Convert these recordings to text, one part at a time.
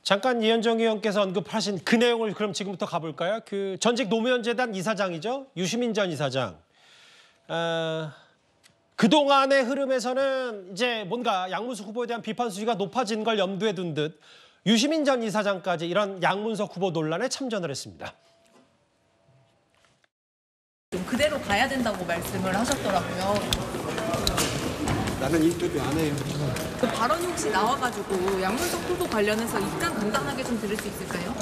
잠깐 이현정 의원께서 언급하신 그 내용을 그럼 지금부터 가볼까요? 그 전직 노무현재단 이사장이죠. 유시민 전 이사장. 그동안의 흐름에서는 이제 뭔가 양문석 후보에 대한 비판 수위가 높아진 걸 염두에 둔 듯 유시민 전 이사장까지 이런 양문석 후보 논란에 참전을 했습니다. 좀 그대로 가야 된다고 말씀을 하셨더라고요. 나는 인터뷰 안 해요. 그 발언이 혹시 나와가지고 양문석 후보 관련해서 입장 간단하게 좀 들을 수 있을까요?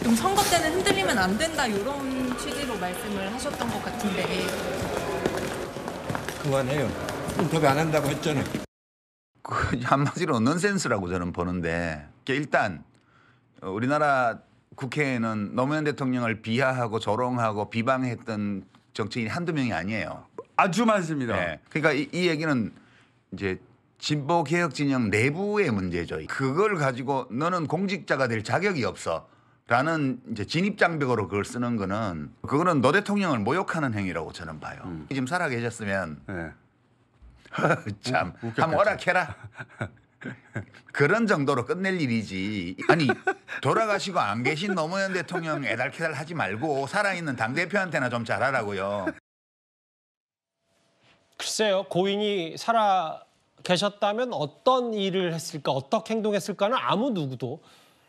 좀 선거 때는 흔들리면 안 된다 이런 취지로 말씀을 하셨던 것 같은데. 그만해요. 인터뷰 안 한다고 했잖아요. 그 한마디로 넌센스라고 저는 보는데 일단 우리나라 국회에는 노무현 대통령을 비하하고 조롱하고 비방했던 정치인이 한두 명이 아니에요. 아주 많습니다. 네. 그러니까 이 얘기는 이제 진보 개혁 진영 내부의 문제죠. 그걸 가지고 너는 공직자가 될 자격이 없어라는 이제 진입 장벽으로 그걸 쓰는 거는 그거는 노 대통령을 모욕하는 행위라고 저는 봐요. 지금 살아 계셨으면 네. 참 한번 오락해라. 그런 정도로 끝낼 일이지. 아니 돌아가시고 안 계신 노무현 대통령 애달캐달 하지 말고 살아있는 당대표한테나 좀 잘하라고요. 글쎄요. 고인이 살아 계셨다면 어떤 일을 했을까, 어떻게 행동했을까는 아무 누구도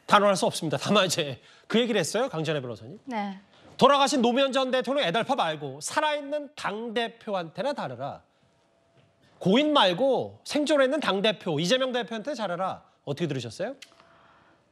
단언할 수 없습니다. 다만 이제 그 얘기를 했어요. 강전혜 변호사님. 네. 돌아가신 노무현 전 대통령 애달파 말고 살아있는 당대표한테나 다르라. 고인 말고 생존해 있는 당대표 이재명 대표한테 잘해라. 어떻게 들으셨어요?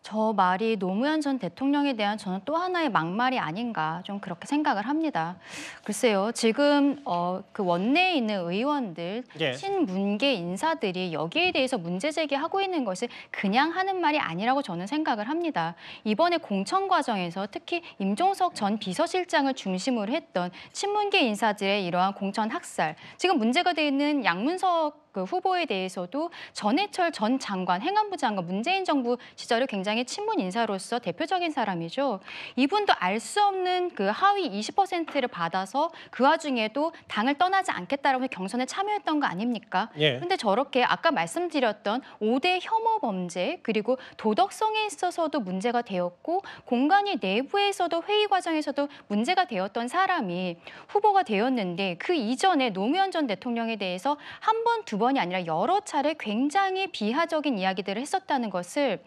저 말이 노무현 전 대통령에 대한 저는 또 하나의 막말이 아닌가 좀 그렇게 생각을 합니다. 글쎄요, 지금 그 원내에 있는 의원들, 예. 친문계 인사들이 여기에 대해서 문제 제기하고 있는 것이 그냥 하는 말이 아니라고 저는 생각을 합니다. 이번에 공천 과정에서 특히 임종석 전 비서실장을 중심으로 했던 친문계 인사들의 이러한 공천 학살, 지금 문제가 돼 있는 양문석 그 후보에 대해서도 전해철 전 장관, 행안부 장관, 문재인 정부 시절에 굉장히 친문 인사로서 대표적인 사람이죠. 이분도 알 수 없는 그 하위 20%를 받아서 그 와중에도 당을 떠나지 않겠다라고 경선에 참여했던 거 아닙니까? 예. 그런데 저렇게 아까 말씀드렸던 5대 혐오 범죄 그리고 도덕성에 있어서도 문제가 되었고 공간이 내부에서도 회의 과정에서도 문제가 되었던 사람이 후보가 되었는데 그 이전에 노무현 전 대통령에 대해서 한 번, 두 번이 아니라 여러 차례 굉장히 비하적인 이야기들을 했었다는 것을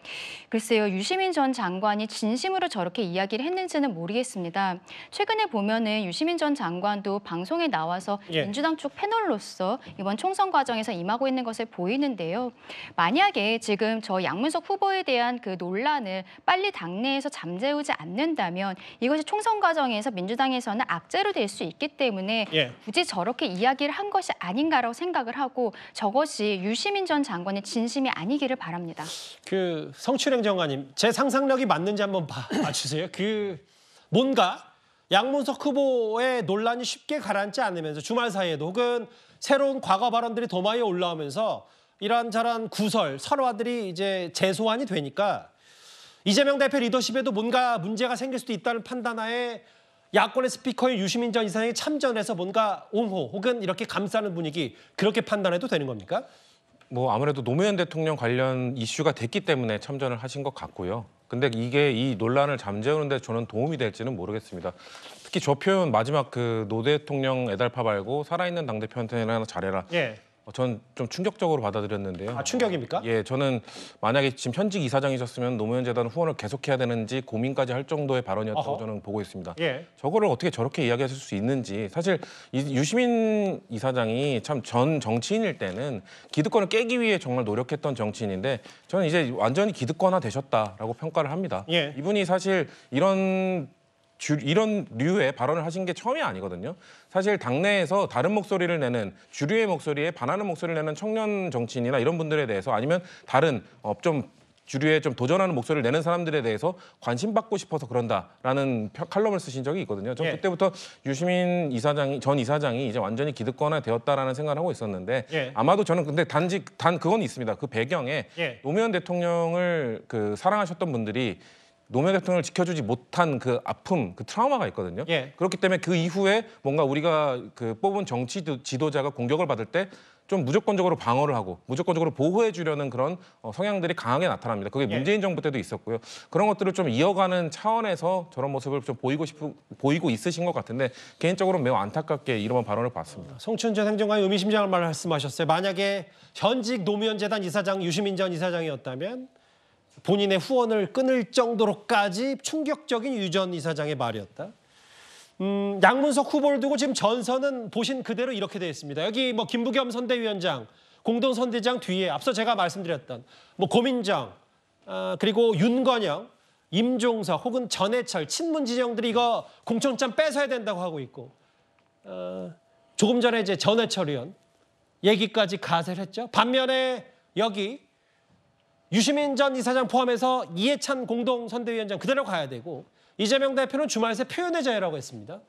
글쎄요, 유시민 전 장관이 진심으로 저렇게 이야기를 했는지는 모르겠습니다. 최근에 보면은 유시민 전 장관도 방송에 나와서 예. 민주당 쪽 패널로서 이번 총선 과정에서 임하고 있는 것을 보이는데요. 만약에 지금 저 양문석 후보에 대한 그 논란을 빨리 당내에서 잠재우지 않는다면 이것이 총선 과정에서 민주당에서는 악재로 될 수 있기 때문에 예. 굳이 저렇게 이야기를 한 것이 아닌가라고 생각을 하고 저것이 유시민 전 장관의 진심이 아니기를 바랍니다. 그 성추행정관님, 제 상상력이 맞는지 한번 봐주세요. 그 뭔가 양문석 후보의 논란이 쉽게 가라앉지 않으면서 주말 사이에도 혹은 새로운 과거 발언들이 도마 위에 올라오면서 이런저런 구설, 설화들이 이제 재소환이 되니까 이재명 대표 리더십에도 뭔가 문제가 생길 수도 있다는 판단하에 야권의 스피커인 유시민 전 이사장이 참전해서 뭔가 옹호 혹은 이렇게 감싸는 분위기 그렇게 판단해도 되는 겁니까? 뭐 아무래도 노무현 대통령 관련 이슈가 됐기 때문에 참전을 하신 것 같고요. 근데 이게 이 논란을 잠재우는 데 저는 도움이 될지는 모르겠습니다. 특히 저 표현 마지막 그 노 대통령 애달파 말고 살아있는 당대표한테나 잘해라. 예. 전 좀 충격적으로 받아들였는데요. 아, 충격입니까? 예, 저는 만약에 지금 현직 이사장이셨으면 노무현 재단 후원을 계속해야 되는지 고민까지 할 정도의 발언이었다고 어허. 저는 보고 있습니다. 예. 저거를 어떻게 저렇게 이야기하실 수 있는지 사실 유시민 이사장이 참 전 정치인일 때는 기득권을 깨기 위해 정말 노력했던 정치인인데 저는 이제 완전히 기득권화 되셨다라고 평가를 합니다. 예. 이분이 사실 이런 류의 발언을 하신 게 처음이 아니거든요. 사실 당내에서 다른 목소리를 내는 주류의 목소리에 반하는 목소리를 내는 청년 정치인이나 이런 분들에 대해서 아니면 다른 좀 주류에 좀 도전하는 목소리를 내는 사람들에 대해서 관심받고 싶어서 그런다라는 칼럼을 쓰신 적이 있거든요. 전 예. 그때부터 유시민 전 이사장이 이제 완전히 기득권화 되었다라는 생각을 하고 있었는데 예. 아마도 저는 근데 단 그건 있습니다. 그 배경에 예. 노무현 대통령을 그 사랑하셨던 분들이 노무현 대통령을 지켜주지 못한 그 아픔, 그 트라우마가 있거든요. 예. 그렇기 때문에 그 이후에 뭔가 우리가 그 뽑은 정치 지도자가 공격을 받을 때 좀 무조건적으로 방어를 하고 무조건적으로 보호해 주려는 그런 성향들이 강하게 나타납니다. 그게 문재인 정부 때도 있었고요. 그런 것들을 좀 이어가는 차원에서 저런 모습을 좀 보이고 있으신 것 같은데 개인적으로 매우 안타깝게 이런 발언을 봤습니다. 송춘 전 행정관이 의미심장한 말씀하셨어요. 만약에 현직 노무현재단 이사장 유시민 전 이사장이었다면 본인의 후원을 끊을 정도로까지 충격적인 유 전 이사장의 말이었다. 양문석 후보를 두고 지금 전선은 보신 그대로 이렇게 되어 있습니다. 여기 뭐 김부겸 선대위원장, 공동선대장 뒤에 앞서 제가 말씀드렸던 뭐 고민정, 그리고 윤건영, 임종석 혹은 전해철, 친문 진영들이 이거 공천장 뺏어야 된다고 하고 있고 조금 전에 이제 전해철 의원 얘기까지 가세를 했죠. 반면에 여기 유시민 전 이사장 포함해서 이해찬 공동선대위원장 그대로 가야 되고 이재명 대표는 주말 새 표현의 자유라고 했습니다.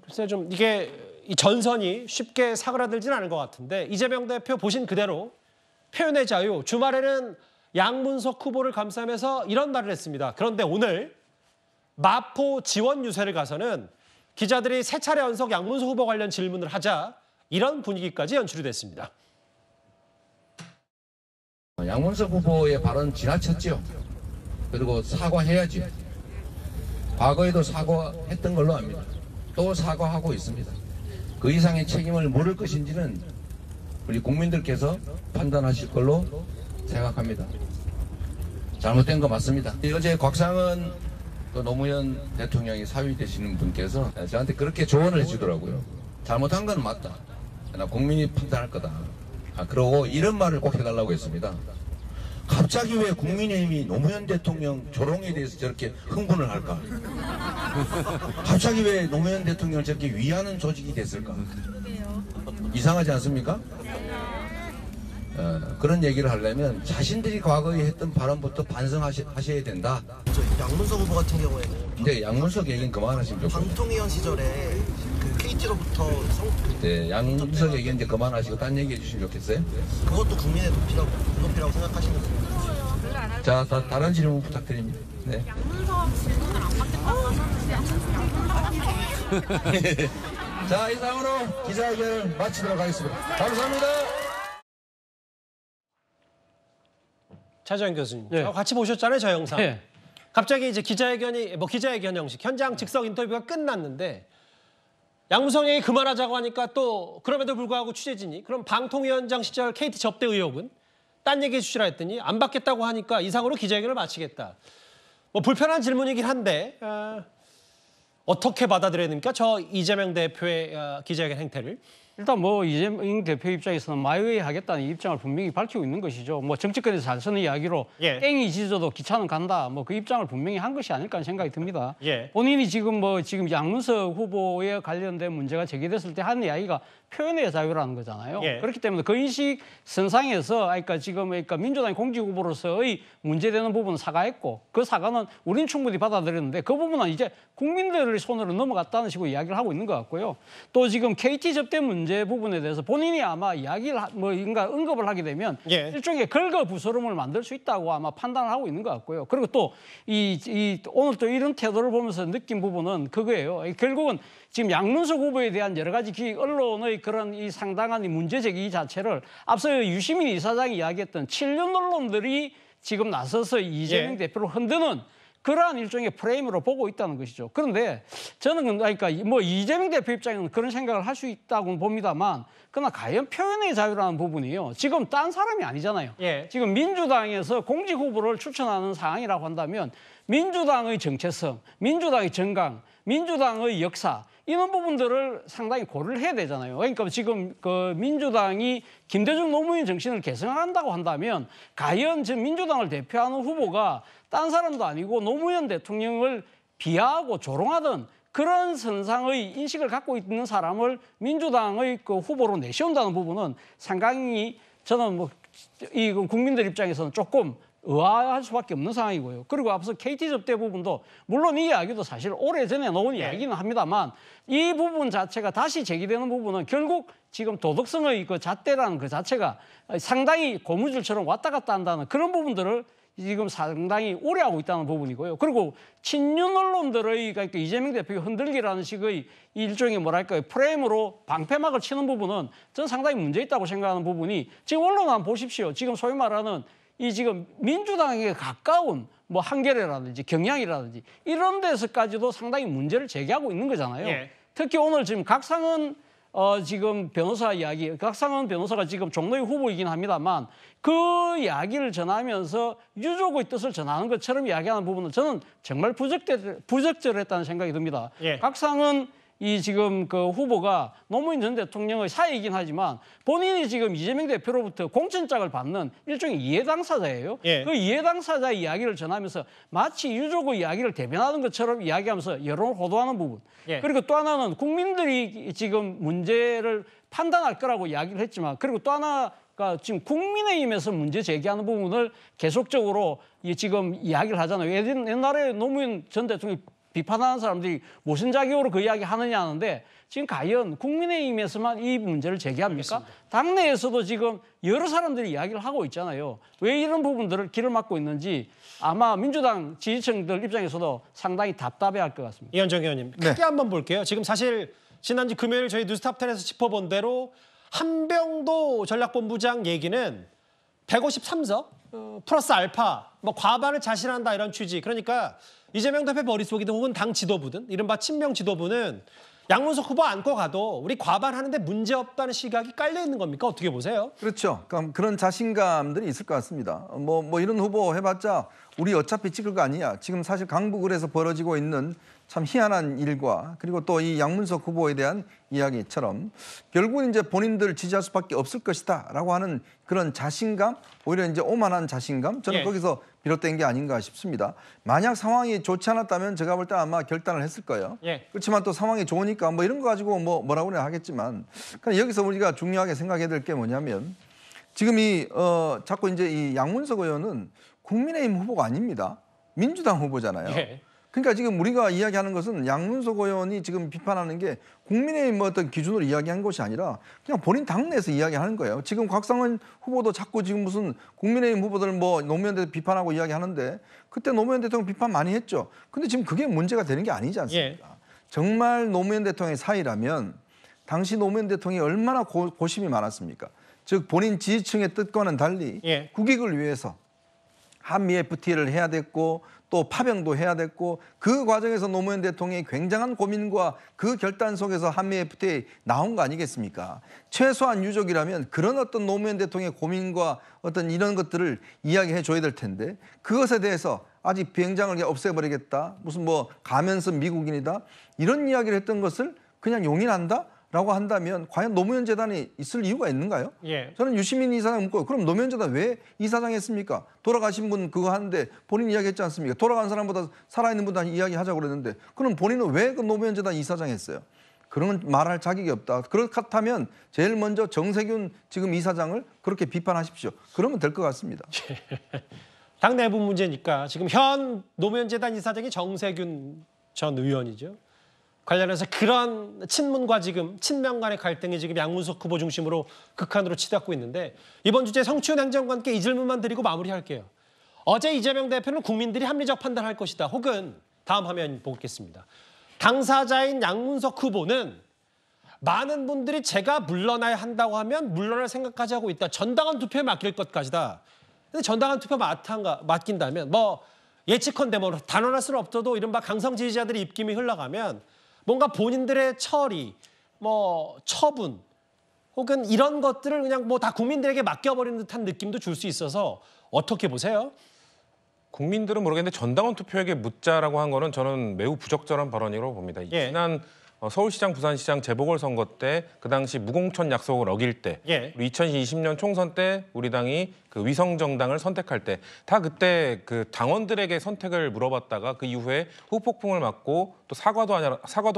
글쎄 좀 이게 이 전선이 쉽게 사그라들지는 않은 것 같은데 이재명 대표 보신 그대로 표현의 자유, 주말에는 양문석 후보를 감싸면서 이런 말을 했습니다. 그런데 오늘 마포 지원 유세를 가서는 기자들이 세 차례 연속 양문석 후보 관련 질문을 하자 이런 분위기까지 연출이 됐습니다. 양문석 후보의 발언 지나쳤죠. 그리고 사과해야죠. 과거에도 사과했던 걸로 압니다. 또 사과하고 있습니다. 그 이상의 책임을 물을 것인지는 우리 국민들께서 판단하실 걸로 생각합니다. 잘못된 거 맞습니다. 어제 곽상은 또 노무현 대통령이 사위 되시는 분께서 저한테 그렇게 조언을 해주더라고요. 잘못한 건 맞다. 나 국민이 판단할 거다. 그러고 이런 말을 꼭 해달라고 했습니다. 갑자기 왜 국민의힘이 노무현 대통령 조롱에 대해서 저렇게 흥분을 할까? 갑자기 왜 노무현 대통령을 저렇게 위하는 조직이 됐을까? 이상하지 않습니까? 그런 얘기를 하려면 자신들이 과거에 했던 발언부터 반성하셔야 된다. 양문석 후보 같은 경우에는 근데 양문석 얘기는 그만하시면 좋겠어요. 방통위원 시절에 그 KT로부터 네, 양문석 얘기 이제 그만하시고 딴 얘기 해주시면 좋겠어요. 그것도 국민의 도피라고 생각하시는 거예요? 자, 다른 질문 부탁드립니다. 네. 양문석 질문을 안 받겠다고 하셨는데 자, 이상으로 기자회견을 마치도록 하겠습니다. 감사합니다. 차재현 교수님, 예. 같이 보셨잖아요, 저 영상. 예. 갑자기 이제 기자회견이 기자회견 형식, 현장 즉석 인터뷰가 끝났는데 양문석 얘기 그만하자고 하니까 또 그럼에도 불구하고 취재진이 그럼 방통위원장 시절 KT 접대 의혹은 딴 얘기 해주시라 했더니 안 받겠다고 하니까 이상으로 기자회견을 마치겠다. 뭐 불편한 질문이긴 한데 어떻게 받아들여야 됩니까? 저 이재명 대표의 기자회견 행태를. 일단 뭐 이재명 대표 입장에서는 마이웨이 하겠다는 입장을 분명히 밝히고 있는 것이죠. 뭐 정치권에서 잘 쓰는 이야기로 예. 땡이 지져도 기차는 간다. 뭐 그 입장을 분명히 한 것이 아닐까 하는 생각이 듭니다. 예. 본인이 지금 양문석 후보에 관련된 문제가 제기됐을 때 한 이야기가 표현의 자유라는 거잖아요. 예. 그렇기 때문에 그 인식 선상에서 그러니까 민주당의 공직 후보로서의 문제되는 부분은 사과했고 그 사과는 우리는 충분히 받아들였는데 그 부분은 이제 국민들의 손으로 넘어갔다는 식으로 이야기를 하고 있는 것 같고요. 또 지금 KT 접대 문제 부분에 대해서 본인이 아마 이야기를 언급을 하게 되면 예. 일종의 걸거부스럼을 만들 수 있다고 아마 판단을 하고 있는 것 같고요. 그리고 또 오늘 또 이런 태도를 보면서 느낀 부분은 그거예요. 결국은 지금 양문석 후보에 대한 여러 가지 언론의 그런 이 상당한 문제 제기 자체를 앞서 유시민 이사장이 이야기했던 7년 언론들이 지금 나서서 이재명 대표를 흔드는 그러한 일종의 프레임으로 보고 있다는 것이죠. 그런데 저는 뭐 이재명 대표 입장에는 그런 생각을 할 수 있다고 봅니다만 그러나 과연 표현의 자유라는 부분이요. 지금 딴 사람이 아니잖아요. 예. 지금 민주당에서 공직 후보를 추천하는 상황이라고 한다면 민주당의 정체성, 민주당의 정강, 민주당의 역사 이런 부분들을 상당히 고려를 해야 되잖아요. 그러니까 지금 그 민주당이 김대중 노무현 정신을 계승한다고 한다면 과연 지금 민주당을 대표하는 후보가 딴 사람도 아니고 노무현 대통령을 비하하고 조롱하던 그런 선상의 인식을 갖고 있는 사람을 민주당의 그 후보로 내세운다는 부분은 상당히 저는 이 국민들 입장에서는 조금 의아할 수밖에 없는 상황이고요. 그리고 앞서 KT 접대 부분도 물론 이 이야기도 사실 오래전에 나온 이야기는 합니다만 이 부분 자체가 다시 제기되는 부분은 결국 지금 도덕성의 그 잣대라는 그 자체가 상당히 고무줄처럼 왔다 갔다 한다는 그런 부분들을 지금 상당히 우려하고 있다는 부분이고요. 그리고 친윤 언론들의 그러니까 이재명 대표의 흔들기라는 식의 일종의 뭐랄까요 프레임으로 방패막을 치는 부분은 저는 상당히 문제 있다고 생각하는 부분이 지금 언론 한번 보십시오. 지금 소위 말하는 이 지금 민주당에 가까운 뭐 한겨레라든지 경향이라든지 이런 데서까지도 상당히 문제를 제기하고 있는 거잖아요. 예. 특히 오늘 지금 각상은 지금 변호사 이야기, 각상은 변호사가 지금 종로의 후보이긴 합니다만 그 이야기를 전하면서 유족의 뜻을 전하는 것처럼 이야기하는 부분은 저는 정말 부적절했다는 생각이 듭니다. 예. 각상은 이 지금 그 후보가 노무현 전 대통령의 사이이긴 하지만 본인이 지금 이재명 대표로부터 공천장을 받는 일종의 이해 당사자예요. 예. 그 이해 당사자의 이야기를 전하면서 마치 유족의 이야기를 대변하는 것처럼 이야기하면서 여론을 호도하는 부분. 예. 그리고 또 하나는 국민들이 지금 문제를 판단할 거라고 이야기를 했지만 그리고 또 하나가 지금 국민의힘에서 문제 제기하는 부분을 계속적으로 지금 이야기를 하잖아요. 옛날에 노무현 전 대통령이 비판하는 사람들이 무슨 자격으로 그 이야기 하느냐 하는데 지금 과연 국민의힘에서만 이 문제를 제기합니까? 알겠습니다. 당내에서도 지금 여러 사람들이 이야기를 하고 있잖아요. 왜 이런 부분들을 길을 막고 있는지 아마 민주당 지지층들 입장에서도 상당히 답답해할 것 같습니다. 이현정 의원님 크게 한번 볼게요. 지금 사실 지난주 금요일 저희 뉴스탑10에서 짚어본 대로 한병도 전략본부장 얘기는 153석 플러스 알파 뭐 과반을 자신한다 이런 취지. 그러니까 이재명 대표 머릿속이든 혹은 당 지도부든 이른바 친명 지도부는 양문석 후보 안고 가도 우리 과반하는데 문제없다는 시각이 깔려 있는 겁니까? 어떻게 보세요? 그렇죠. 그런 자신감들이 있을 것 같습니다. 뭐 이런 후보 해봤자 우리 어차피 찍을 거 아니야. 지금 사실 강북을에서 벌어지고 있는 참 희한한 일과 그리고 또 이 양문석 후보에 대한 이야기처럼 결국은 이제 본인들 지지할 수밖에 없을 것이다라고 하는 그런 자신감, 오히려 이제 오만한 자신감, 저는 예. 거기서 비롯된 게 아닌가 싶습니다. 만약 상황이 좋지 않았다면 제가 볼 때 아마 결단을 했을 거예요. 예. 그렇지만 또 상황이 좋으니까 뭐 이런 거 가지고 뭐라고 하겠지만 그러니까 여기서 우리가 중요하게 생각해야 될 게 뭐냐면 지금 자꾸 이제 이 양문석 의원은 국민의힘 후보가 아닙니다. 민주당 후보잖아요. 예. 그러니까 지금 우리가 이야기하는 것은 양문석 의원이 지금 비판하는 게 국민의힘 어떤 기준으로 이야기한 것이 아니라 그냥 본인 당내에서 이야기하는 거예요. 지금 곽상원 후보도 자꾸 지금 무슨 국민의힘 후보들 뭐 노무현 대통령 비판하고 이야기하는데 그때 노무현 대통령 비판 많이 했죠. 근데 지금 그게 문제가 되는 게 아니지 않습니까? 예. 정말 노무현 대통령의 사이라면 당시 노무현 대통령이 얼마나 고심이 많았습니까? 즉 본인 지지층의 뜻과는 달리 예. 국익을 위해서 한미 FTA를 해야 됐고 또 파병도 해야 됐고 그 과정에서 노무현 대통령이 굉장한 고민과 그 결단 속에서 한미 FTA 나온 거 아니겠습니까? 최소한 유족이라면 그런 어떤 노무현 대통령의 고민과 어떤 이런 것들을 이야기해 줘야 될 텐데 그것에 대해서 아직 비행장을 없애버리겠다. 무슨 뭐 가면서 미국인이다. 이런 이야기를 했던 것을 그냥 용인한다? 라고 한다면 과연 노무현 재단이 있을 이유가 있는가요? 예. 저는 유시민 이사장 묻고 그럼 노무현 재단 왜 이사장 했습니까? 돌아가신 분 그거 하는데 본인 이야기했지 않습니까? 돌아간 사람보다 살아있는 분한테 이야기하자고 그랬는데 그럼 본인은 왜 그 노무현 재단 이사장 했어요? 그런 말할 자격이 없다. 그렇다면 제일 먼저 정세균 지금 이사장을 그렇게 비판하십시오. 그러면 될 것 같습니다. 당 내부 문제니까 지금 현 노무현 재단 이사장이 정세균 전 의원이죠. 관련해서 그런 친문과 지금 친명 간의 갈등이 지금 양문석 후보 중심으로 극한으로 치닫고 있는데 이번 주제 성추행 행정관께 이 질문만 드리고 마무리할게요. 어제 이재명 대표는 국민들이 합리적 판단할 것이다. 혹은 다음 화면 보겠습니다. 당사자인 양문석 후보는 많은 분들이 제가 물러나야 한다고 하면 물러날 생각까지 하고 있다. 전당원 투표에 맡길 것까지다. 근데 전당원 투표 맡긴다면 뭐 예측컨대 뭐 단언할 수는 없어도 이른바 강성 지지자들의 입김이 흘러가면 뭔가 본인들의 처리, 뭐 처분 혹은 이런 것들을 그냥 뭐 다 국민들에게 맡겨버리는 듯한 느낌도 줄 수 있어서 어떻게 보세요? 국민들은 모르겠는데 전당원 투표에게 묻자라고 한 거는 저는 매우 부적절한 발언이라고 봅니다. 예. 지난 서울시장, 부산시장 재보궐선거 때 그 당시 무공천 약속을 어길 때 예. 2020년 총선 때 우리 당이 그 위성정당을 선택할 때 다 그때 그 당원들에게 선택을 물어봤다가 그 이후에 후폭풍을 맞고 또 사과도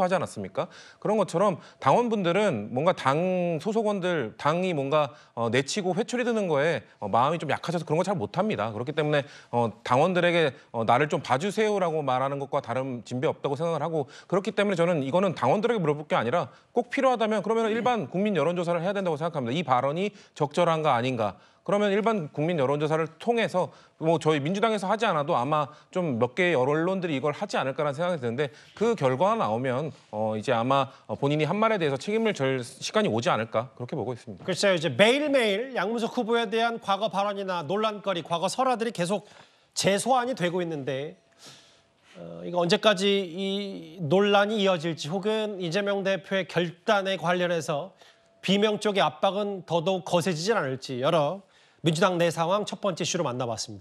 하지 않았습니까? 그런 것처럼 당원분들은 뭔가 당 소속원들 당이 뭔가 내치고 회초리 드는 거에 마음이 좀 약하셔서 그런 거 잘 못합니다. 그렇기 때문에 당원들에게 나를 좀 봐주세요라고 말하는 것과 다른 진배 없다고 생각을 하고 그렇기 때문에 저는 이거는 당원 당원들에게 물어볼 게 아니라 꼭 필요하다면 그러면 일반 국민 여론조사를 해야 된다고 생각합니다. 이 발언이 적절한가 아닌가. 그러면 일반 국민 여론조사를 통해서 뭐 저희 민주당에서 하지 않아도 아마 좀 몇 개의 언론들이 이걸 하지 않을까라는 생각이 드는데 그 결과가 나오면 이제 아마 본인이 한 말에 대해서 책임을 질 시간이 오지 않을까 그렇게 보고 있습니다. 글쎄요, 이제 매일매일 양문석 후보에 대한 과거 발언이나 논란거리, 과거 설화들이 계속 재소환이 되고 있는데 이거 언제까지 이 논란이 이어질지 혹은 이재명 대표의 결단에 관련해서 비명 쪽의 압박은 더더욱 거세지진 않을지 여러 민주당 내 상황 첫 번째 이슈로 만나봤습니다.